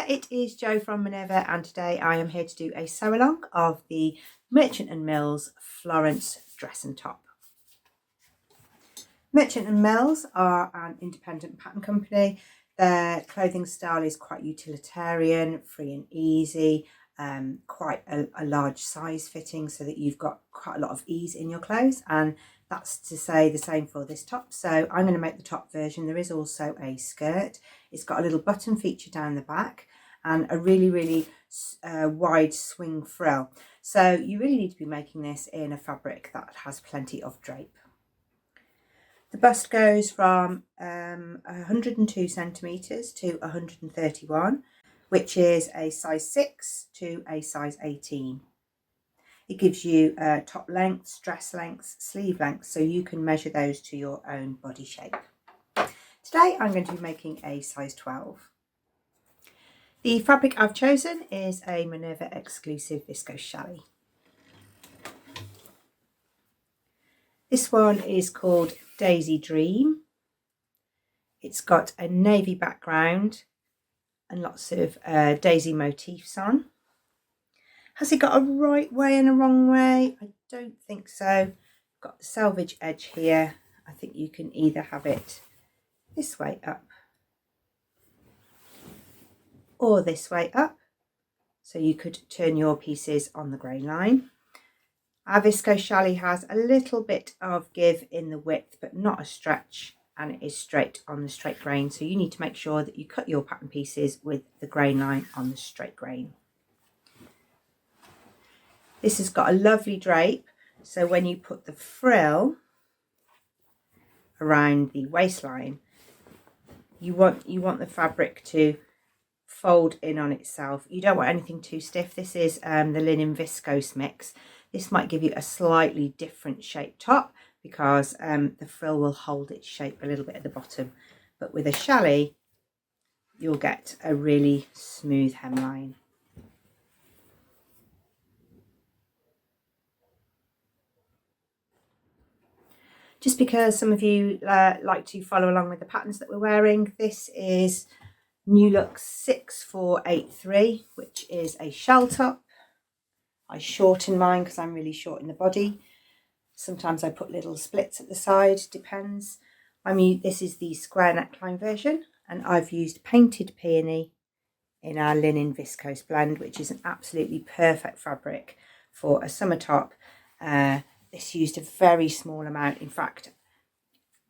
there, it is Jo from Minerva, and today I am here to do a sew along of the Merchant & Mills Florence dress and top. Merchant & Mills are an independent pattern company. Their clothing style is quite utilitarian, free and easy, quite a large size fitting so that you've got quite a lot of ease in your clothes, and that's to say the same for this top. So I'm going to make the top version. There is also a skirt. It's got a little button feature down the back and a really wide swing frill. So you really need to be making this in a fabric that has plenty of drape. The bust goes from 102 centimetres to 131, which is a size 6 to a size 18. It gives you top lengths, dress lengths, sleeve lengths, so you can measure those to your own body shape. Today I'm going to be making a size 12. The fabric I've chosen is a Minerva exclusive viscose challis. This one is called Daisy Dream. It's got a navy background and lots of daisy motifs on. Has it got a right way and a wrong way? I don't think so. Got the selvage edge here. I think you can either have it this way up or this way up. So you could turn your pieces on the grain line. Our viscose challis has a little bit of give in the width, but not a stretch, and it is straight on the straight grain. So you need to make sure that you cut your pattern pieces with the grain line on the straight grain. This has got a lovely drape, so when you put the frill around the waistline, you want the fabric to fold in on itself. You don't want anything too stiff. This is the linen viscose mix. This might give you a slightly different shape top because the frill will hold its shape a little bit at the bottom. But with a challis, you'll get a really smooth hemline. Just because some of you like to follow along with the patterns that we're wearing, this is New Look 6483, which is a shell top. I shorten mine because I'm really short in the body. Sometimes I put little splits at the side, depends. This is the square neckline version, and I've used painted peony in our linen viscose blend, which is an absolutely perfect fabric for a summer top. This used a very small amount. In fact,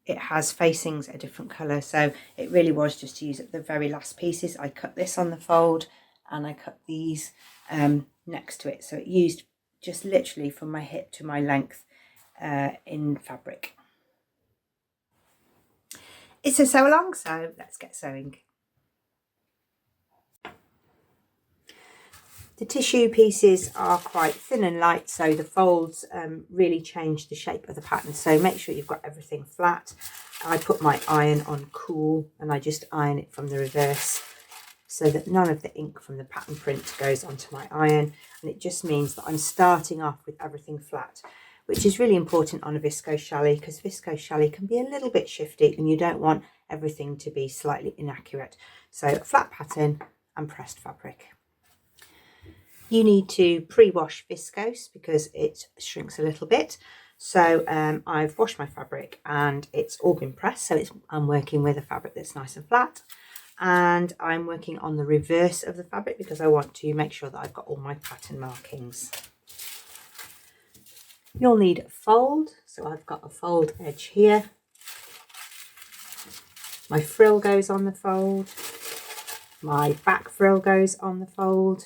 it has facings a different colour, so it really was just to use at the very last pieces. I cut this on the fold and I cut these next to it, so it used just literally from my hip to my length in fabric. It's a sew along, so let's get sewing. The tissue pieces are quite thin and light, so the folds really change the shape of the pattern, so make sure you've got everything flat. I put my iron on cool and I just iron it from the reverse so that none of the ink from the pattern print goes onto my iron, and it just means that I'm starting off with everything flat, which is really important on a viscose challis because viscose challis can be a little bit shifty and you don't want everything to be slightly inaccurate. So flat pattern and pressed fabric. You need to pre-wash viscose because it shrinks a little bit. So I've washed my fabric and it's all been pressed. So I'm working with a fabric that's nice and flat. And I'm working on the reverse of the fabric because I want to make sure that I've got all my pattern markings. You'll need a fold. So I've got a fold edge here. My frill goes on the fold. My back frill goes on the fold.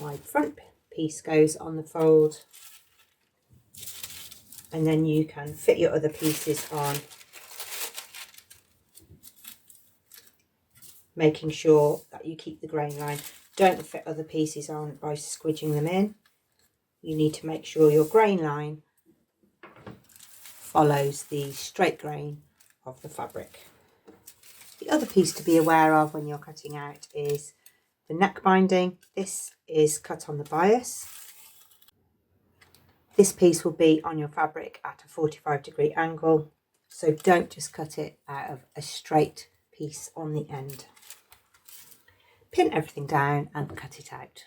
My front piece goes on the fold, and then you can fit your other pieces on, making sure that you keep the grain line. Don't fit other pieces on by squidging them in. You need to make sure your grain line follows the straight grain of the fabric. The other piece to be aware of when you're cutting out is the neck binding. This is cut on the bias. This piece will be on your fabric at a 45-degree angle, so don't just cut it out of a straight piece on the end. pin everything down and cut it out.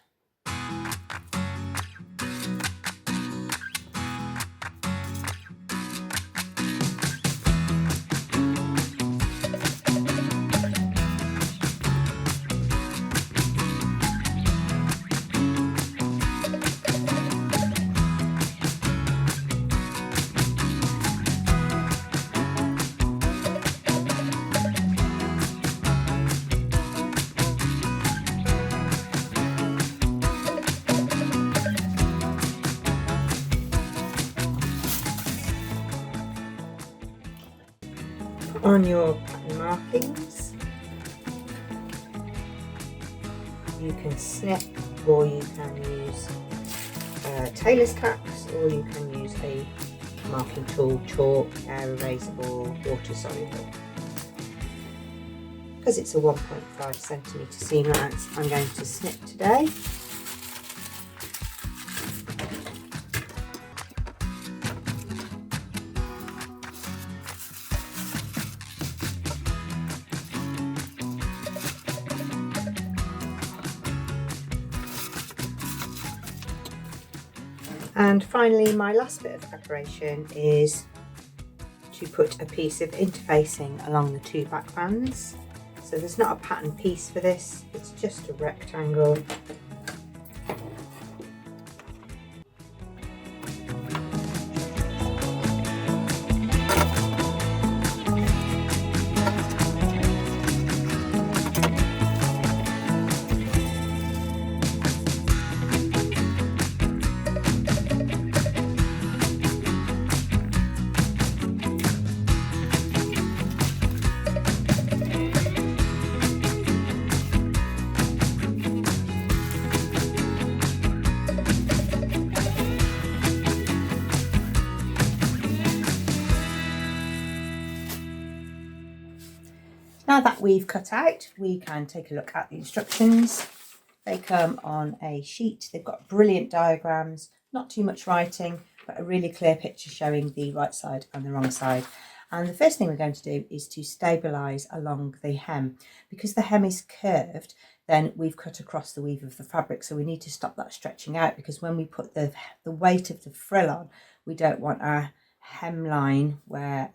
On your pattern markings, you can snip, or you can use tailor's tacks, or you can use a marking tool, chalk, air eraser, or water soluble. Because it's a 1.5 centimetre seam allowance, I'm going to snip today. And finally, my last bit of preparation is to put a piece of interfacing along the two back bands. So there's not a pattern piece for this, it's just a rectangle. Now that we've cut out, we can take a look at the instructions. They come on a sheet. They've got brilliant diagrams, not too much writing, but a really clear picture showing the right side and the wrong side. And the first thing we're going to do is to stabilise along the hem. Because the hem is curved, then we've cut across the weave of the fabric, so we need to stop that stretching out, because when we put the weight of the frill on, we don't want our hemline where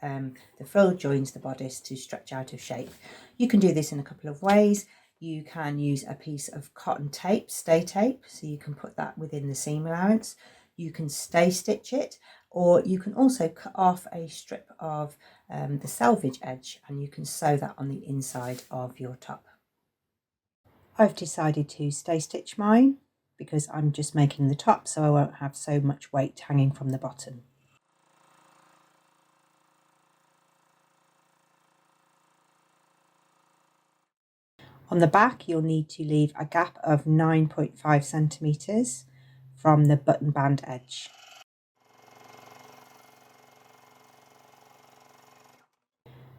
the frill joins the bodice to stretch out of shape. You can do this in a couple of ways. You can use a piece of cotton tape, stay tape, so you can put that within the seam allowance. You can stay stitch it, or you can also cut off a strip of the selvage edge and you can sew that on the inside of your top. I've decided to stay stitch mine because I'm just making the top, so I won't have so much weight hanging from the bottom. On the back, you'll need to leave a gap of 9.5 centimetres from the button band edge.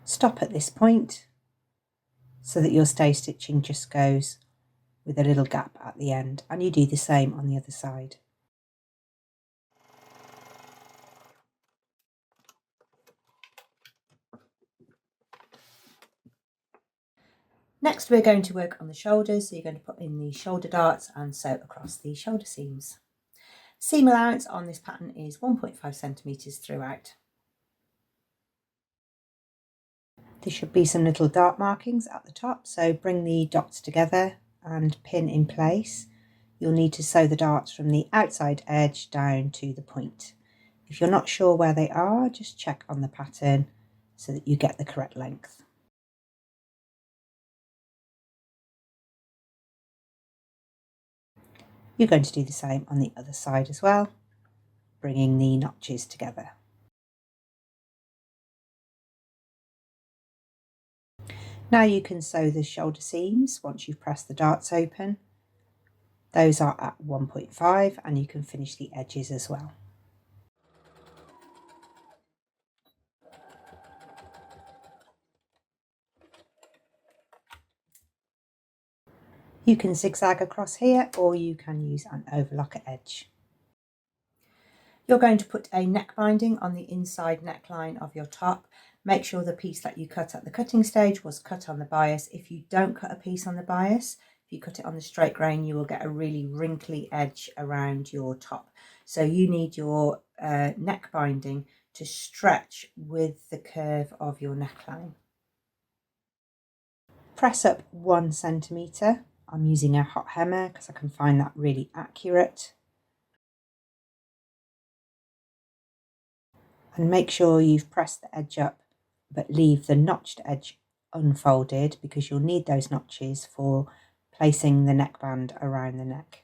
Stop at this point so that your stay stitching just goes with a little gap at the end, and you do the same on the other side. Next, we're going to work on the shoulders, so you're going to put in the shoulder darts and sew across the shoulder seams. Seam allowance on this pattern is 1.5 centimetres throughout. There should be some little dart markings at the top, so bring the dots together and pin in place. You'll need to sew the darts from the outside edge down to the point. If you're not sure where they are, just check on the pattern so that you get the correct length. You're going to do the same on the other side as well, bringing the notches together. Now you can sew the shoulder seams once you've pressed the darts open. Those are at 1.5 and you can finish the edges as well. You can zigzag across here, or you can use an overlocker edge. You're going to put a neck binding on the inside neckline of your top. Make sure the piece that you cut at the cutting stage was cut on the bias. If you don't cut a piece on the bias, If you cut it on the straight grain, you will get a really wrinkly edge around your top. So you need your neck binding to stretch with the curve of your neckline. Press up 1 centimetre. I'm using a hot hammer because I can find that really accurate. And make sure you've pressed the edge up, but leave the notched edge unfolded because you'll need those notches for placing the neckband around the neck.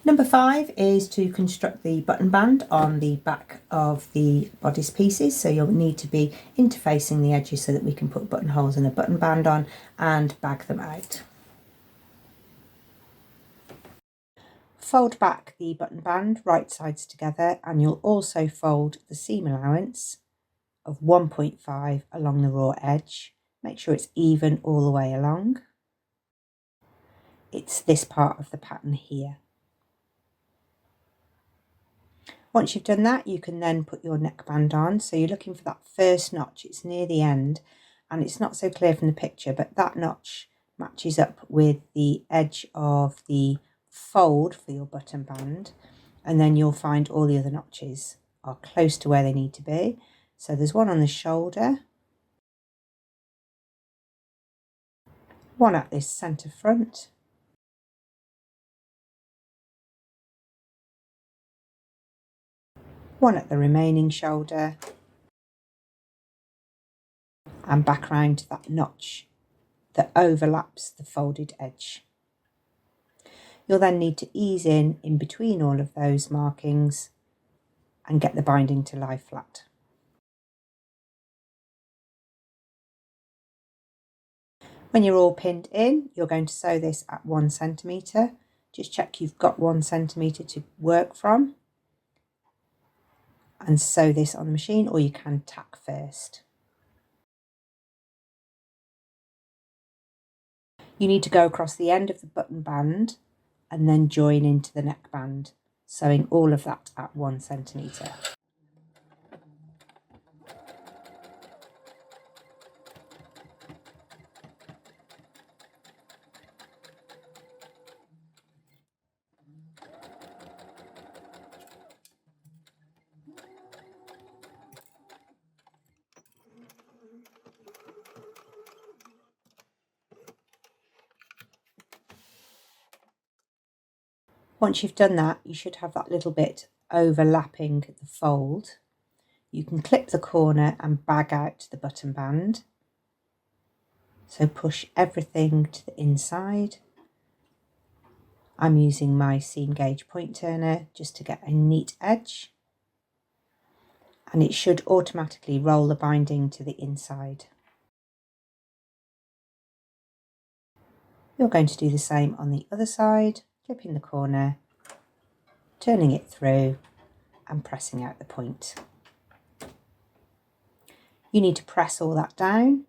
Number 5 is to construct the button band on the back of the bodice pieces. So you'll need to be interfacing the edges so that we can put buttonholes and a button band on and bag them out. Fold back the button band right sides together, and you'll also fold the seam allowance of 1.5 along the raw edge. Make sure it's even all the way along. It's this part of the pattern here. Once you've done that, you can then put your neckband on. So you're looking for that first notch. It's near the end and it's not so clear from the picture, but that notch matches up with the edge of the fold for your button band, and then you'll find all the other notches are close to where they need to be. So there's one on the shoulder, one at this centre front, one at the remaining shoulder, and back round to that notch that overlaps the folded edge. You'll then need to ease in between all of those markings and get the binding to lie flat. When you're all pinned in, you're going to sew this at 1 centimetre. Just check you've got 1 centimetre to work from and sew this on the machine, or you can tack first. You need to go across the end of the button band and then join into the neckband, sewing all of that at 1 centimetre. Once you've done that, you should have that little bit overlapping the fold. You can clip the corner and bag out the button band. So push everything to the inside. I'm using my seam gauge point turner just to get a neat edge. And it should automatically roll the binding to the inside. You're going to do the same on the other side, clipping the corner, turning it through and pressing out the point. You need to press all that down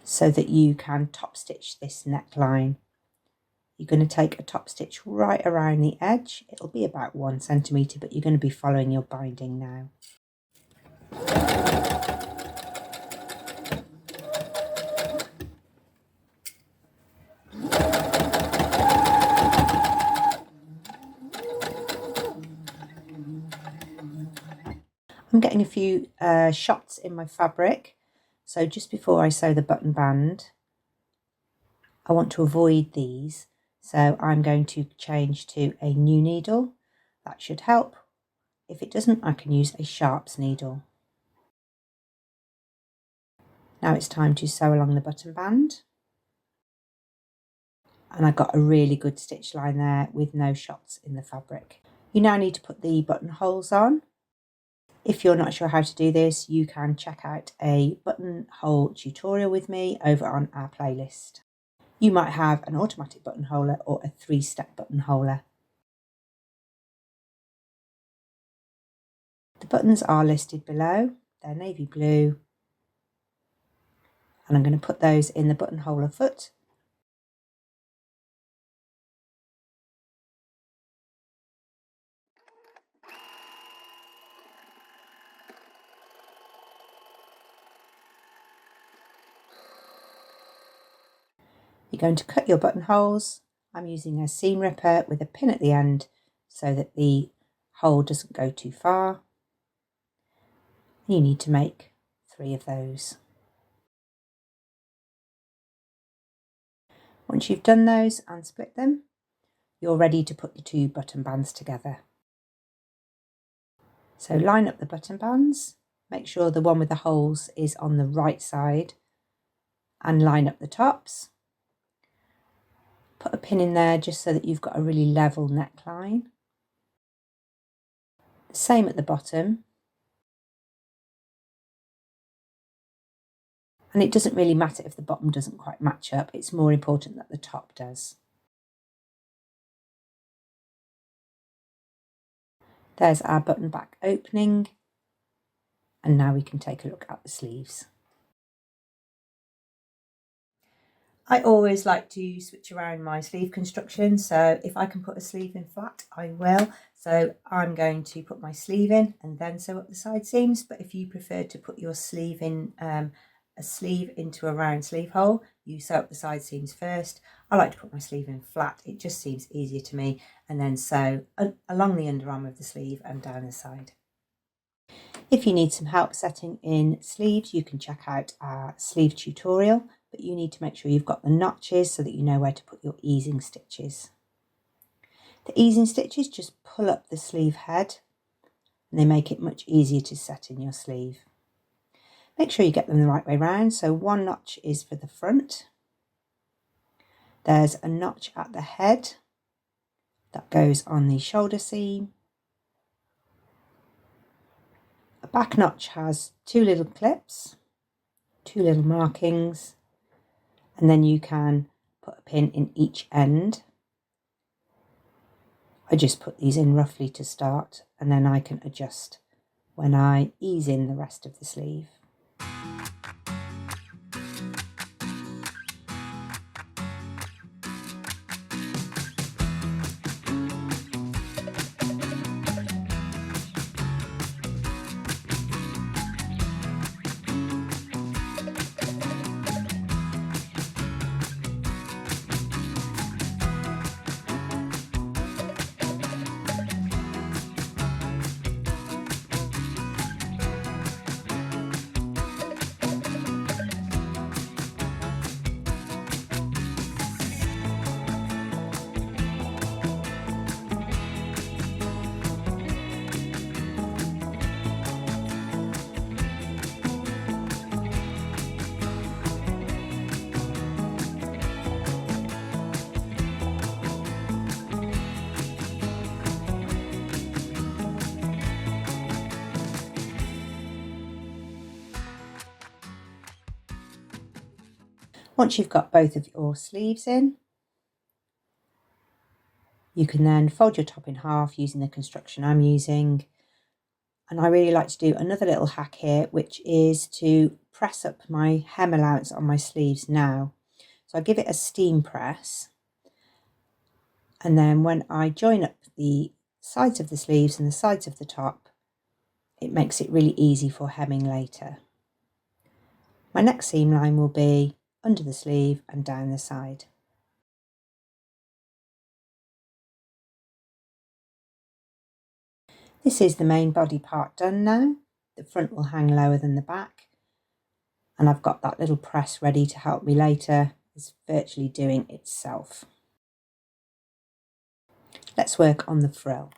so that you can top stitch this neckline. You're going to take a top stitch right around the edge. It'll be about 1 centimetre, but you're going to be following your binding now. I'm getting a few shots in my fabric, so just before I sew the button band, I want to avoid these, so I'm going to change to a new needle. That should help. If it doesn't, I can use a sharps needle. Now it's time to sew along the button band, and I got a really good stitch line there with no shots in the fabric. You now need to put the buttonholes on. If you're not sure how to do this, you can check out a buttonhole tutorial with me over on our playlist. You might have an automatic buttonholer or a 3-step buttonholer. The buttons are listed below. They're navy blue, and I'm going to put those in the buttonholer foot. You're going to cut your buttonholes. I'm using a seam ripper with a pin at the end so that the hole doesn't go too far. You need to make 3 of those. Once you've done those and split them, you're ready to put the 2 button bands together. So line up the button bands, make sure the one with the holes is on the right side, and line up the tops. Put a pin in there just so that you've got a really level neckline. Same at the bottom. And it doesn't really matter if the bottom doesn't quite match up, it's more important that the top does. There's our button back opening, and now we can take a look at the sleeves. I always like to switch around my sleeve construction, so if I can put a sleeve in flat, I will. So I'm going to put my sleeve in and then sew up the side seams, but if you prefer to put your sleeve in, a sleeve into a round sleeve hole, you sew up the side seams first. I like to put my sleeve in flat, it just seems easier to me, and then sew along the underarm of the sleeve and down the side. If you need some help setting in sleeves, you can check out our sleeve tutorial, but you need to make sure you've got the notches so that you know where to put your easing stitches. The easing stitches just pull up the sleeve head and they make it much easier to set in your sleeve. Make sure you get them the right way round. So one notch is for the front. There's a notch at the head that goes on the shoulder seam. A back notch has 2 little clips, 2 little markings, and then you can put a pin in each end. I just put these in roughly to start, and then I can adjust when I ease in the rest of the sleeve. Once you've got both of your sleeves in, you can then fold your top in half using the construction I'm using. And I really like to do another little hack here, which is to press up my hem allowance on my sleeves now. So I give it a steam press. And then when I join up the sides of the sleeves and the sides of the top, it makes it really easy for hemming later. My next seam line will be under the sleeve and down the side. This is the main body part done now. The front will hang lower than the back, and I've got that little press ready to help me later. It's virtually doing itself. Let's work on the frill.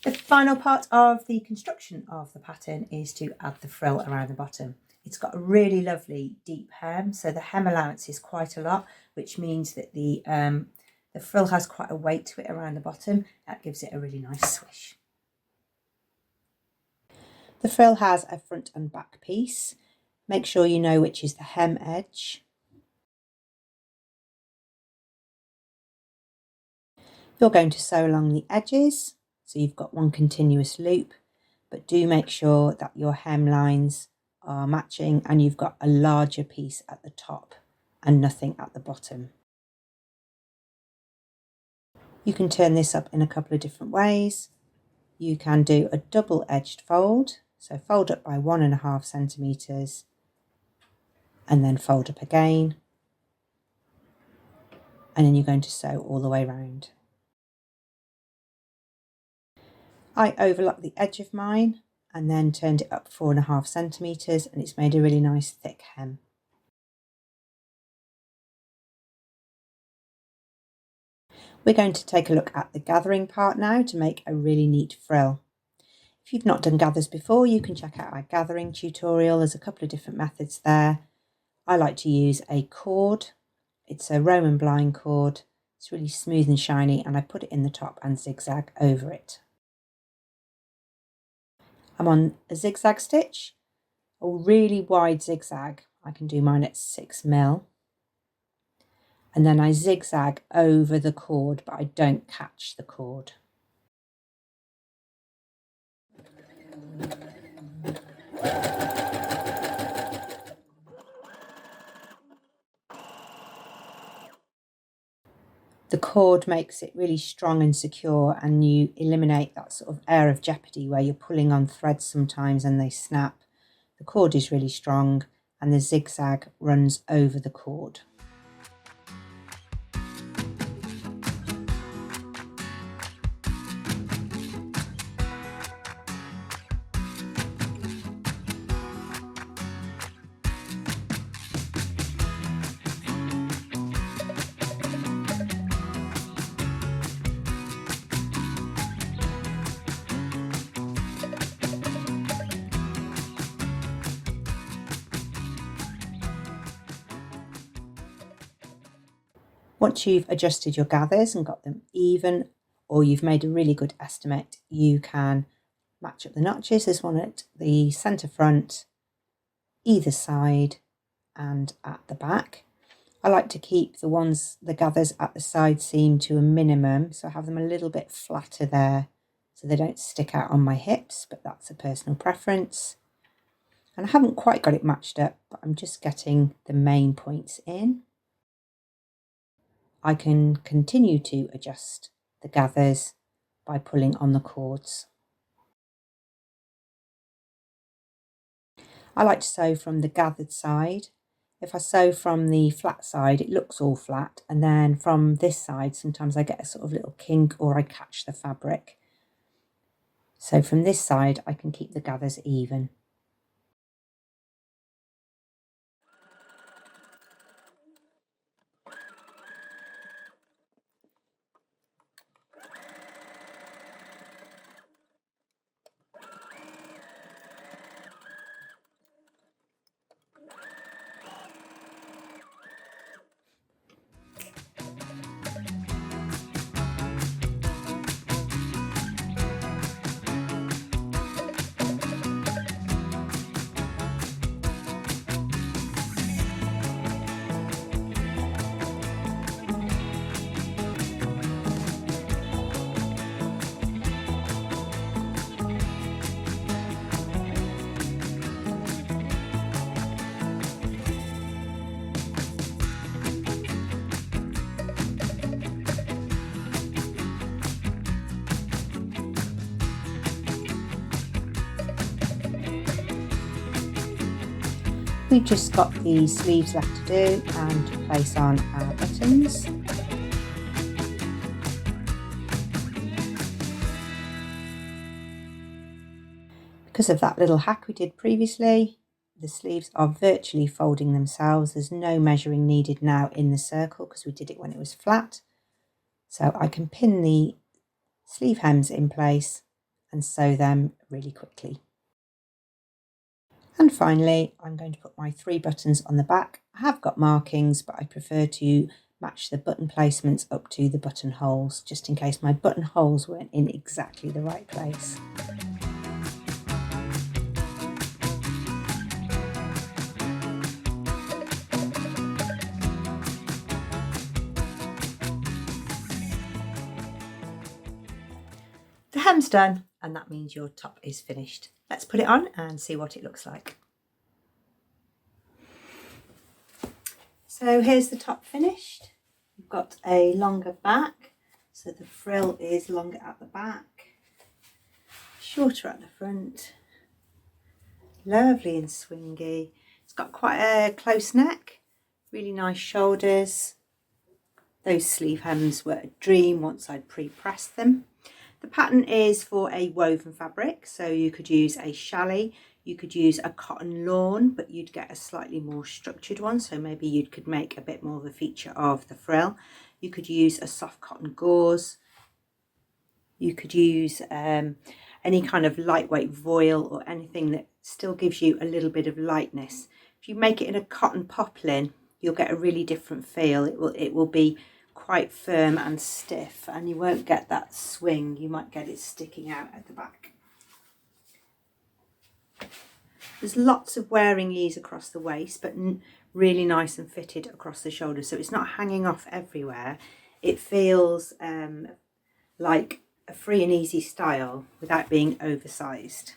The final part of the construction of the pattern is to add the frill around the bottom. It's got a really lovely deep hem, so the hem allowance is quite a lot, which means that the frill has quite a weight to it around the bottom. That gives it a really nice swish. The frill has a front and back piece. Make sure you know which is the hem edge. You're going to sew along the edges, so you've got one continuous loop, but do make sure that your hem lines are matching and you've got a larger piece at the top and nothing at the bottom. You can turn this up in a couple of different ways. You can do a double-edged fold, so fold up by 1.5 centimeters and then fold up again. and then you're going to sew all the way around. I overlocked the edge of mine and then turned it up 4.5 centimetres, and it's made a really nice thick hem. We're going to take a look at the gathering part now to make a really neat frill. If you've not done gathers before, you can check out our gathering tutorial. There's a couple of different methods there. I like to use a cord. It's a Roman blind cord. It's really smooth and shiny, and I put it in the top and zigzag over it. I'm on a zigzag stitch, a really wide zigzag. I can do mine at 6mm. And then I zigzag over the cord, but I don't catch the cord. The cord makes it really strong and secure, and you eliminate that sort of air of jeopardy where you're pulling on threads sometimes and they snap. The cord is really strong and the zigzag runs over the cord. Once you've adjusted your gathers and got them even, or you've made a really good estimate, you can match up the notches. There's one at the centre front, either side and at the back. I like to keep the gathers at the side seam to a minimum, so I have them a little bit flatter there so they don't stick out on my hips, but that's a personal preference. And I haven't quite got it matched up, but I'm just getting the main points in. I can continue to adjust the gathers by pulling on the cords. I like to sew from the gathered side. If I sew from the flat side, it looks all flat, and then from this side sometimes I get a sort of little kink or I catch the fabric. So from this side I can keep the gathers even. We've just got the sleeves left to do and to place on our buttons. Because of that little hack we did previously, the sleeves are virtually folding themselves. There's no measuring needed now in the circle because we did it when it was flat. So I can pin the sleeve hems in place and sew them really quickly. And finally, I'm going to put my 3 buttons on the back. I have got markings, but I prefer to match the button placements up to the buttonholes, just in case my buttonholes weren't in exactly the right place. The hem's done, and that means your top is finished. Let's put it on and see what it looks like. So here's the top finished. We've got a longer back, so the frill is longer at the back, shorter at the front, lovely and swingy. It's got quite a close neck, really nice shoulders, Those sleeve hems were a dream once I'd pre-pressed them. The pattern is for a woven fabric, so you could use a challis, you could use a cotton lawn, but you'd get a slightly more structured one, so maybe you could make a bit more of a feature of the frill. You could use a soft cotton gauze, you could use any kind of lightweight voile or anything that still gives you a little bit of lightness. If you make it in a cotton poplin, you'll get a really different feel. It will be quite firm and stiff, and you won't get that swing. You might get it sticking out at the back. There's lots of wearing ease across the waist, but really nice and fitted across the shoulders, so it's not hanging off everywhere. It feels like a free and easy style without being oversized.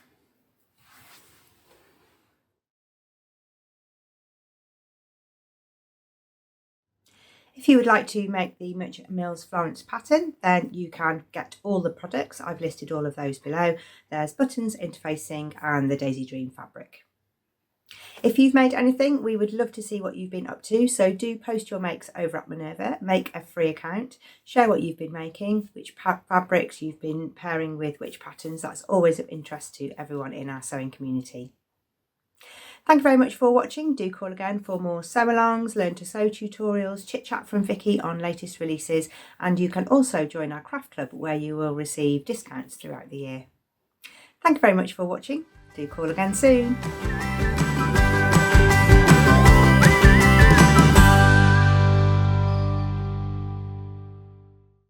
If you would like to make the Merchant Mills Florence pattern, then you can get all the products. I've listed all of those below. There's buttons, interfacing, and the Daisy Dream fabric. If you've made anything, we would love to see what you've been up to, so do post your makes over at Minerva, make a free account, share what you've been making, which fabrics you've been pairing with which patterns. That's always of interest to everyone in our sewing community. Thank you very much for watching. Do call again for more sew-alongs, learn to sew tutorials, chit chat from Vicky on latest releases, and you can also join our craft club where you will receive discounts throughout the year. Thank you very much for watching. Do call again soon.